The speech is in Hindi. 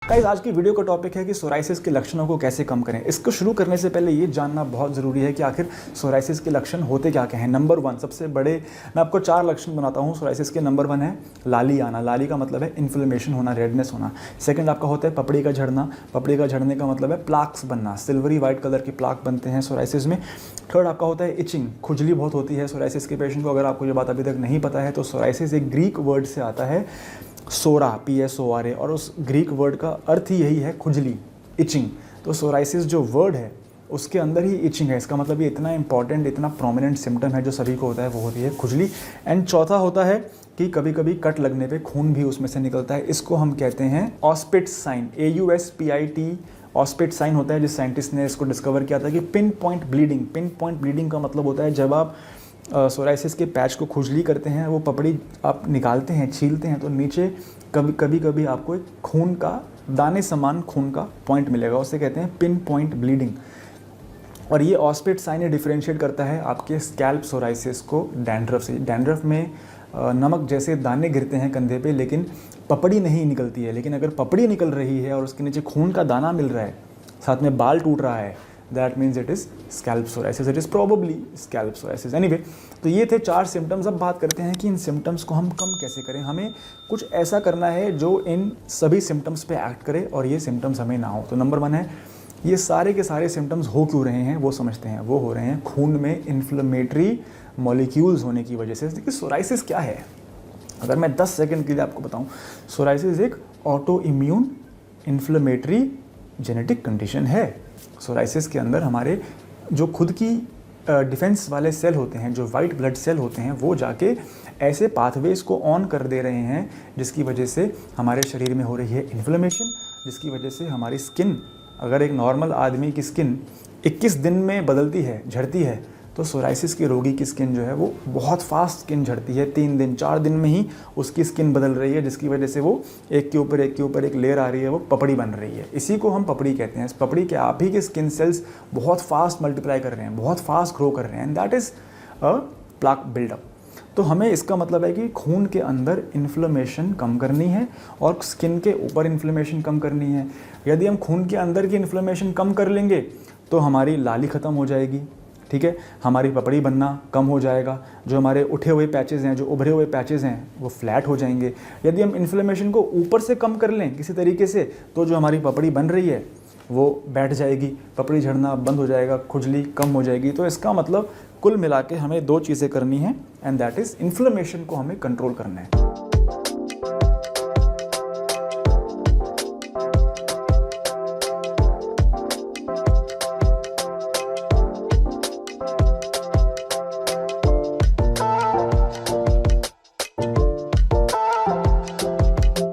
गाइस, आज की वीडियो का टॉपिक है कि सोराइसिस के लक्षणों को कैसे कम करें। इसको शुरू करने से पहले ये जानना बहुत ज़रूरी है कि आखिर सोराइसिस के लक्षण होते क्या क्या हैं। नंबर 1 सबसे बड़े, मैं आपको 4 लक्षण बनाता हूँ सोराइसिस के। नंबर 1 है लाली आना। लाली का मतलब है इन्फ्लेमेशन होना, रेडनेस होना। सेकंड आपका होता है पपड़ी का झड़ना। पपड़ी का झड़ने का मतलब है प्लाक्स बनना, सिल्वरी वाइट कलर के प्लाक बनते हैं सोराइसिस में। थर्ड आपका होता है इचिंग, खुजली बहुत होती है सोराइसिस के पेशेंट को। अगर आपको ये बात अभी तक नहीं पता है तो सोराइसिस एक ग्रीक वर्ड से आता है, सोरा, PSORA, और उस ग्रीक वर्ड का अर्थ ही यही है खुजली, इचिंग। तो सोराइसिस जो वर्ड है उसके अंदर ही इचिंग है। इसका मतलब ये इतना इंपॉर्टेंट, इतना प्रोमिनेंट सिम्टम है जो सभी को होता है, वो होती है खुजली। एंड चौथा होता है कि कभी कभी कट लगने पे खून भी उसमें से निकलता है। इसको हम कहते हैं ऑस्पिट साइन, AUSPIT। ऑस्पिट साइन होता है, जिस साइंटिस्ट ने इसको डिस्कवर किया था कि pin point bleeding. Pin point bleeding का मतलब होता है जब आप सोराइसिस के पैच को खुजली करते हैं, वो पपड़ी आप निकालते हैं, छीलते हैं, तो नीचे कभी आपको एक खून का दाने समान खून का पॉइंट मिलेगा, उसे कहते हैं पिन पॉइंट ब्लीडिंग। और ये ऑस्पिट साइन डिफरेंशिएट करता है आपके स्कैल्प सोराइसिस को डैंड्रफ से। डैंड्रफ में नमक जैसे दाने गिरते हैं कंधे पे, लेकिन पपड़ी नहीं निकलती है। लेकिन अगर पपड़ी निकल रही है और उसके नीचे खून का दाना मिल रहा है, साथ में बाल टूट रहा है, that means it is scalp psoriasis, it is probably scalp psoriasis. Anyway, तो ये थे 4 सिम्टम्स। अब बात करते हैं कि इन सिम्टम्स को हम कम कैसे करें। हमें कुछ ऐसा करना है जो इन सभी सिम्टम्स पे एक्ट करे और ये सिम्टम्स हमें ना हो। तो नंबर 1 है, ये सारे के सारे सिम्टम्स हो क्यों रहे हैं वो समझते हैं। वो हो रहे हैं खून में इन्फ्लेमेटरी मॉलिक्यूल्स होने की वजह से। देखिए सोराइसिस क्या है, अगर मैं 10 सेकेंड के लिए आपको बताऊँ, सोराइसिस एक auto immune inflammatory genetic condition है। सोराइसिस के अंदर हमारे जो खुद की डिफेंस वाले सेल होते हैं, जो वाइट ब्लड सेल होते हैं, वो जाके ऐसे पाथवेज को ऑन कर दे रहे हैं जिसकी वजह से हमारे शरीर में हो रही है इन्फ्लेमेशन, जिसकी वजह से हमारी स्किन, अगर एक नॉर्मल आदमी की स्किन 21 दिन में बदलती है, झड़ती है, तो सोराइसिस के रोगी की स्किन जो है वो बहुत फास्ट स्किन झड़ती है। 3 दिन 4 दिन में ही उसकी स्किन बदल रही है, जिसकी वजह से वो एक के ऊपर एक लेयर आ रही है, वो पपड़ी बन रही है। इसी को हम पपड़ी कहते हैं। इस पपड़ी के आप ही के स्किन सेल्स बहुत फास्ट मल्टीप्लाई कर रहे हैं, बहुत फास्ट ग्रो कर रहे हैं, and that is a plaque buildup. तो हमें इसका मतलब है कि खून के अंदर इन्फ्लेमेशन कम करनी है और स्किन के ऊपर इन्फ्लेमेशन कम करनी है। यदि हम खून के अंदर की इन्फ्लेमेशन कम कर लेंगे तो हमारी लाली ख़त्म हो जाएगी, ठीक है, हमारी पपड़ी बनना कम हो जाएगा, जो हमारे उठे हुए पैचेज़ हैं, जो उभरे हुए पैचेज़ हैं, वो फ्लैट हो जाएंगे। यदि हम इन्फ्लेमेशन को ऊपर से कम कर लें किसी तरीके से, तो जो हमारी पपड़ी बन रही है वो बैठ जाएगी, पपड़ी झड़ना बंद हो जाएगा, खुजली कम हो जाएगी। तो इसका मतलब कुल मिला के हमें 2 चीज़ें करनी है, एंड दैट इज़ इन्फ्लेमेशन को हमें कंट्रोल करना है।